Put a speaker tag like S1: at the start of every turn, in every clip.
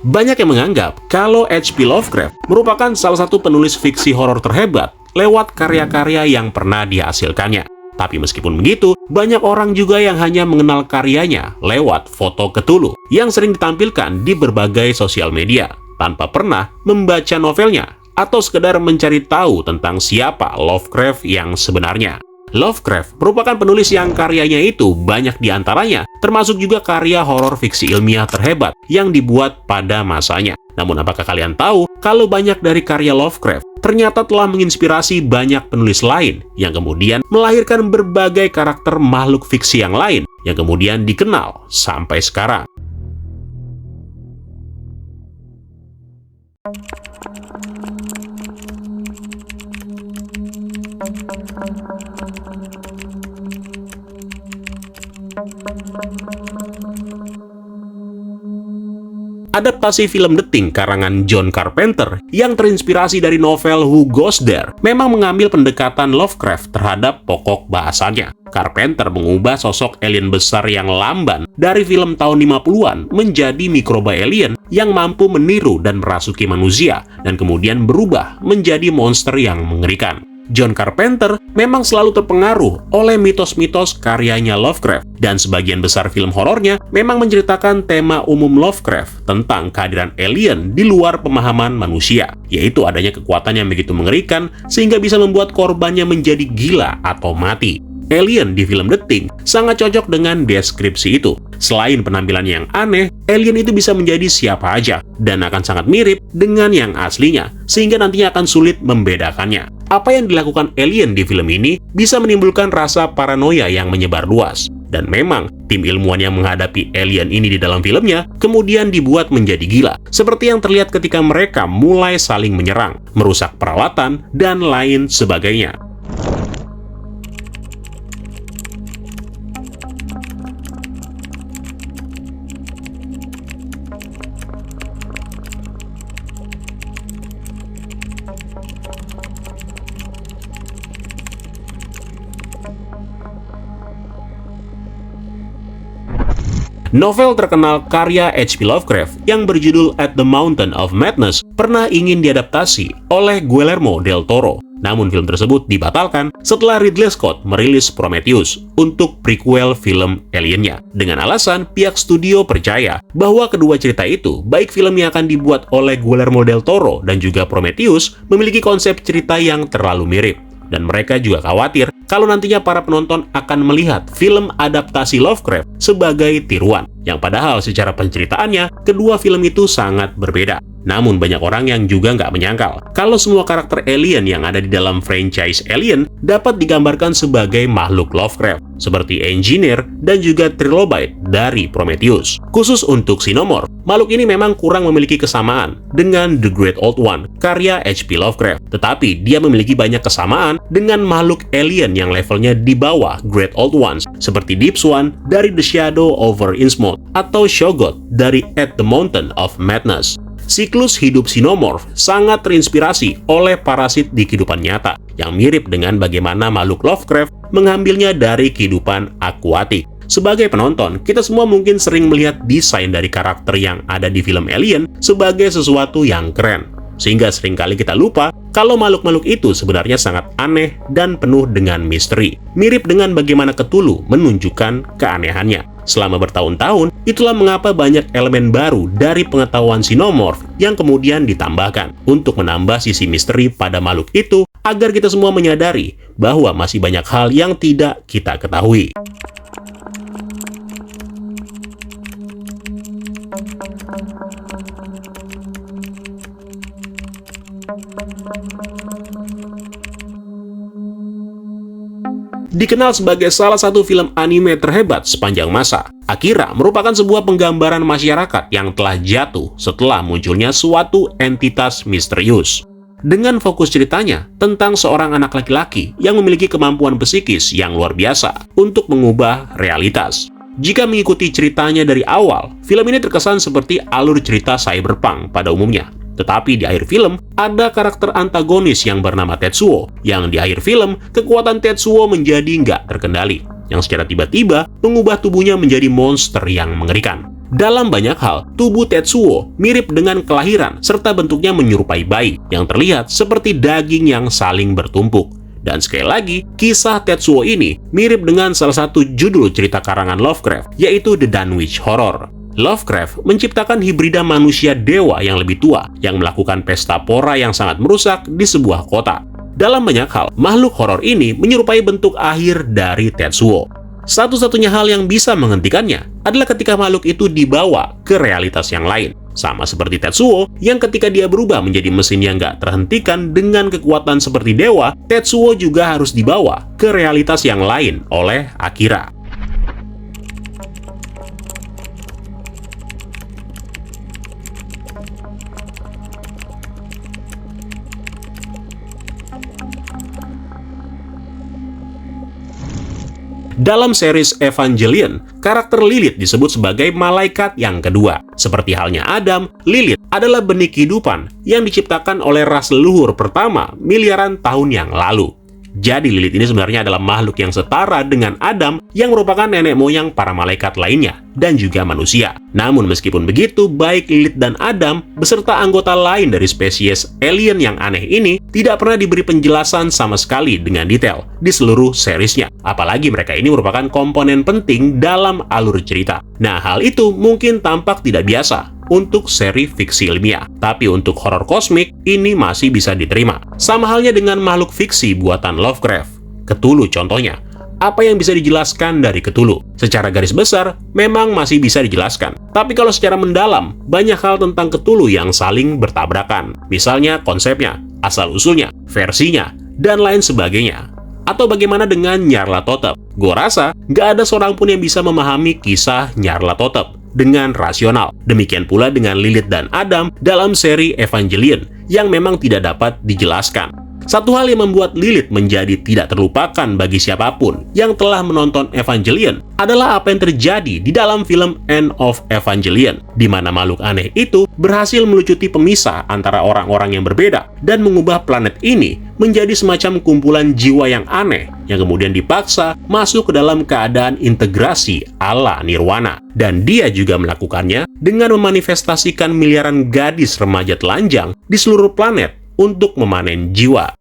S1: Banyak yang menganggap kalau H.P. Lovecraft merupakan salah satu penulis fiksi horor terhebat lewat karya-karya yang pernah dihasilkannya. Tapi meskipun begitu, banyak orang juga yang hanya mengenal karyanya lewat foto Cthulhu yang sering ditampilkan di berbagai sosial media, tanpa pernah membaca novelnya atau sekedar mencari tahu tentang siapa Lovecraft yang sebenarnya. Lovecraft merupakan penulis yang karyanya itu banyak diantaranya, termasuk juga karya horor fiksi ilmiah terhebat yang dibuat pada masanya. Namun apakah kalian tahu kalau banyak dari karya Lovecraft ternyata telah menginspirasi banyak penulis lain yang kemudian melahirkan berbagai karakter makhluk fiksi yang lain yang kemudian dikenal sampai sekarang. Adaptasi film The Thing karangan John Carpenter yang terinspirasi dari novel Who Goes There memang mengambil pendekatan Lovecraft terhadap pokok bahasanya. Carpenter mengubah sosok alien besar yang lamban dari film tahun 50-an menjadi mikroba alien yang mampu meniru dan merasuki manusia dan kemudian berubah menjadi monster yang mengerikan. John Carpenter memang selalu terpengaruh oleh mitos-mitos karyanya Lovecraft, dan sebagian besar film horornya memang menceritakan tema umum Lovecraft tentang kehadiran alien di luar pemahaman manusia, yaitu adanya kekuatan yang begitu mengerikan sehingga bisa membuat korbannya menjadi gila atau mati. Alien di film The Thing sangat cocok dengan deskripsi itu. Selain penampilannya yang aneh, alien itu bisa menjadi siapa aja dan akan sangat mirip dengan yang aslinya, sehingga nantinya akan sulit membedakannya. Apa yang dilakukan alien di film ini bisa menimbulkan rasa paranoia yang menyebar luas. Dan memang, tim ilmuwan yang menghadapi alien ini di dalam filmnya kemudian dibuat menjadi gila, seperti yang terlihat ketika mereka mulai saling menyerang, merusak peralatan, dan lain sebagainya. Novel terkenal karya H.P. Lovecraft yang berjudul At the Mountain of Madness pernah ingin diadaptasi oleh Guillermo del Toro. Namun film tersebut dibatalkan setelah Ridley Scott merilis Prometheus untuk prequel film Alien-nya. Dengan alasan pihak studio percaya bahwa kedua cerita itu, baik film yang akan dibuat oleh Guillermo del Toro dan juga Prometheus, memiliki konsep cerita yang terlalu mirip. Dan mereka juga khawatir kalau nantinya para penonton akan melihat film adaptasi Lovecraft sebagai tiruan, yang padahal secara penceritaannya, kedua film itu sangat berbeda. Namun banyak orang yang juga nggak menyangkal kalau semua karakter alien yang ada di dalam franchise Alien dapat digambarkan sebagai makhluk Lovecraft, seperti Engineer dan juga Trilobite dari Prometheus. Khusus untuk Xenomorph, makhluk ini memang kurang memiliki kesamaan dengan The Great Old One, karya H.P. Lovecraft. Tetapi dia memiliki banyak kesamaan dengan makhluk alien yang levelnya di bawah Great Old Ones, seperti Deep Swan dari The Shadow over Innsmouth atau Shoggoth dari At the Mountain of Madness. Siklus hidup Xenomorph sangat terinspirasi oleh parasit di kehidupan nyata, yang mirip dengan bagaimana makhluk Lovecraft mengambilnya dari kehidupan akuatik. Sebagai penonton, kita semua mungkin sering melihat desain dari karakter yang ada di film Alien sebagai sesuatu yang keren, sehingga seringkali kita lupa kalau makhluk-makhluk itu sebenarnya sangat aneh dan penuh dengan misteri. Mirip dengan bagaimana Cthulhu menunjukkan keanehannya. Selama bertahun-tahun, itulah mengapa banyak elemen baru dari pengetahuan Xenomorph yang kemudian ditambahkan untuk menambah sisi misteri pada makhluk itu agar kita semua menyadari bahwa masih banyak hal yang tidak kita ketahui. Dikenal sebagai salah satu film anime terhebat sepanjang masa, Akira merupakan sebuah penggambaran masyarakat yang telah jatuh setelah munculnya suatu entitas misterius. Dengan fokus ceritanya tentang seorang anak laki-laki yang memiliki kemampuan psikis yang luar biasa untuk mengubah realitas. Jika mengikuti ceritanya dari awal, film ini terkesan seperti alur cerita cyberpunk pada umumnya. Tetapi di akhir film, ada karakter antagonis yang bernama Tetsuo, yang di akhir film, kekuatan Tetsuo menjadi nggak terkendali, yang secara tiba-tiba mengubah tubuhnya menjadi monster yang mengerikan. Dalam banyak hal, tubuh Tetsuo mirip dengan kelahiran serta bentuknya menyerupai bayi yang terlihat seperti daging yang saling bertumpuk. Dan sekali lagi, kisah Tetsuo ini mirip dengan salah satu judul cerita karangan Lovecraft, yaitu The Dunwich Horror. Lovecraft menciptakan hibrida manusia dewa yang lebih tua yang melakukan pesta pora yang sangat merusak di sebuah kota. Dalam banyak hal, makhluk horor ini menyerupai bentuk akhir dari Tetsuo. Satu-satunya hal yang bisa menghentikannya adalah ketika makhluk itu dibawa ke realitas yang lain. Sama seperti Tetsuo, yang ketika dia berubah menjadi mesin yang nggak terhentikan dengan kekuatan seperti dewa, Tetsuo juga harus dibawa ke realitas yang lain oleh Akira. Dalam series Evangelion, karakter Lilith disebut sebagai malaikat yang kedua. Seperti halnya Adam, Lilith adalah benih kehidupan yang diciptakan oleh ras leluhur pertama miliaran tahun yang lalu. Jadi Lilith ini sebenarnya adalah makhluk yang setara dengan Adam yang merupakan nenek moyang para malaikat lainnya dan juga manusia. Namun meskipun begitu, baik Lilith dan Adam beserta anggota lain dari spesies alien yang aneh ini tidak pernah diberi penjelasan sama sekali dengan detail di seluruh seriesnya. Apalagi mereka ini merupakan komponen penting dalam alur cerita. Nah, hal itu mungkin tampak tidak biasa untuk seri fiksi ilmiah. Tapi untuk horor kosmik, ini masih bisa diterima. Sama halnya dengan makhluk fiksi buatan Lovecraft. Cthulhu contohnya. Apa yang bisa dijelaskan dari Cthulhu? Secara garis besar, memang masih bisa dijelaskan. Tapi kalau secara mendalam, banyak hal tentang Cthulhu yang saling bertabrakan. Misalnya konsepnya, asal-usulnya, versinya, dan lain sebagainya. Atau bagaimana dengan Nyarlathotep? Gue rasa, nggak ada seorang pun yang bisa memahami kisah Nyarlathotep dengan rasional. Demikian pula dengan Lilith dan Adam dalam seri Evangelion yang memang tidak dapat dijelaskan. Satu hal yang membuat Lilith menjadi tidak terlupakan bagi siapapun yang telah menonton Evangelion adalah apa yang terjadi di dalam film End of Evangelion, di mana makhluk aneh itu berhasil melucuti pemisah antara orang-orang yang berbeda dan mengubah planet ini menjadi semacam kumpulan jiwa yang aneh yang kemudian dipaksa masuk ke dalam keadaan integrasi ala nirwana. Dan dia juga melakukannya dengan memanifestasikan miliaran gadis remaja telanjang di seluruh planet untuk memanen jiwa.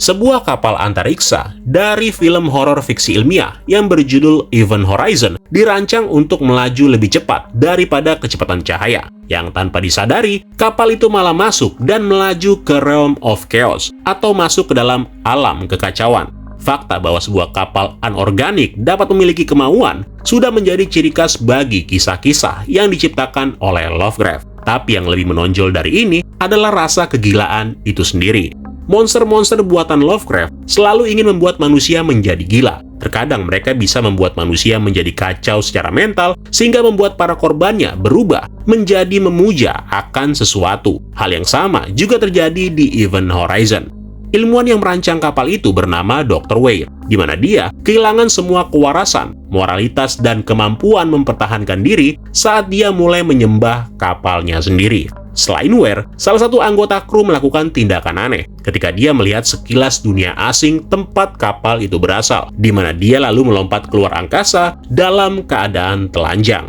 S1: Sebuah kapal antariksa dari film horor fiksi ilmiah yang berjudul Event Horizon dirancang untuk melaju lebih cepat daripada kecepatan cahaya. Yang tanpa disadari, kapal itu malah masuk dan melaju ke Realm of Chaos atau masuk ke dalam alam kekacauan. Fakta bahwa sebuah kapal anorganik dapat memiliki kemauan sudah menjadi ciri khas bagi kisah-kisah yang diciptakan oleh Lovecraft. Tapi yang lebih menonjol dari ini adalah rasa kegilaan itu sendiri. Monster-monster buatan Lovecraft selalu ingin membuat manusia menjadi gila. Terkadang mereka bisa membuat manusia menjadi kacau secara mental, sehingga membuat para korbannya berubah menjadi memuja akan sesuatu. Hal yang sama juga terjadi di Event Horizon. Ilmuwan yang merancang kapal itu bernama Dr. Weir, di mana dia kehilangan semua kewarasan, moralitas, dan kemampuan mempertahankan diri saat dia mulai menyembah kapalnya sendiri. Selain Weir, salah satu anggota kru melakukan tindakan aneh ketika dia melihat sekilas dunia asing tempat kapal itu berasal, di mana dia lalu melompat keluar angkasa dalam keadaan telanjang.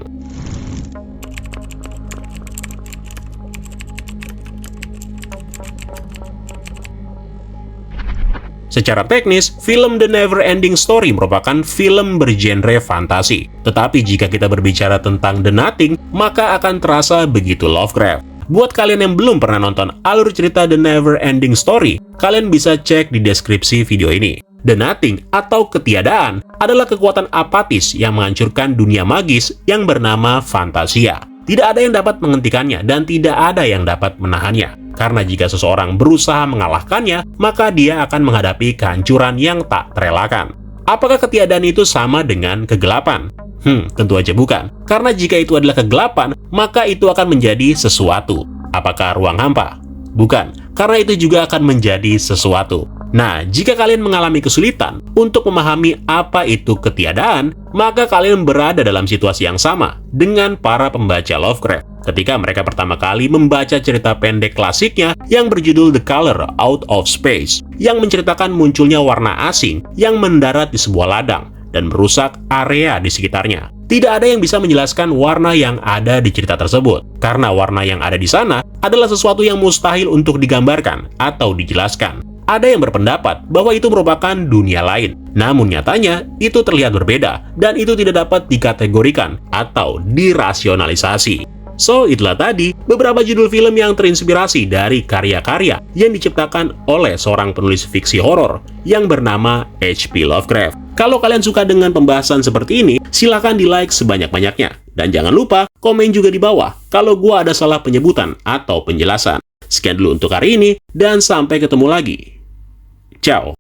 S1: Secara teknis, film The Neverending Story merupakan film bergenre fantasi. Tetapi jika kita berbicara tentang The Nothing, maka akan terasa begitu Lovecraft. Buat kalian yang belum pernah nonton alur cerita The Neverending Story, kalian bisa cek di deskripsi video ini. The Nothing atau ketiadaan adalah kekuatan apatis yang menghancurkan dunia magis yang bernama Fantasia. Tidak ada yang dapat menghentikannya dan tidak ada yang dapat menahannya. Karena jika seseorang berusaha mengalahkannya, maka dia akan menghadapi kehancuran yang tak terelakkan. Apakah ketiadaan itu sama dengan kegelapan? Tentu aja bukan. Karena jika itu adalah kegelapan, maka itu akan menjadi sesuatu. Apakah ruang hampa? Bukan. Karena itu juga akan menjadi sesuatu. Nah, jika kalian mengalami kesulitan untuk memahami apa itu ketiadaan, maka kalian berada dalam situasi yang sama dengan para pembaca Lovecraft ketika mereka pertama kali membaca cerita pendek klasiknya yang berjudul The Color Out of Space, yang menceritakan munculnya warna asing yang mendarat di sebuah ladang dan merusak area di sekitarnya. Tidak ada yang bisa menjelaskan warna yang ada di cerita tersebut, karena warna yang ada di sana adalah sesuatu yang mustahil untuk digambarkan atau dijelaskan. Ada yang berpendapat bahwa itu merupakan dunia lain, namun nyatanya itu terlihat berbeda dan itu tidak dapat dikategorikan atau dirasionalisasi. So, itulah tadi beberapa judul film yang terinspirasi dari karya-karya yang diciptakan oleh seorang penulis fiksi horor yang bernama H.P. Lovecraft. Kalau kalian suka dengan pembahasan seperti ini, silahkan di-like sebanyak-banyaknya. Dan jangan lupa komen juga di bawah kalau gua ada salah penyebutan atau penjelasan. Sekian dulu untuk hari ini, dan sampai ketemu lagi. Ciao!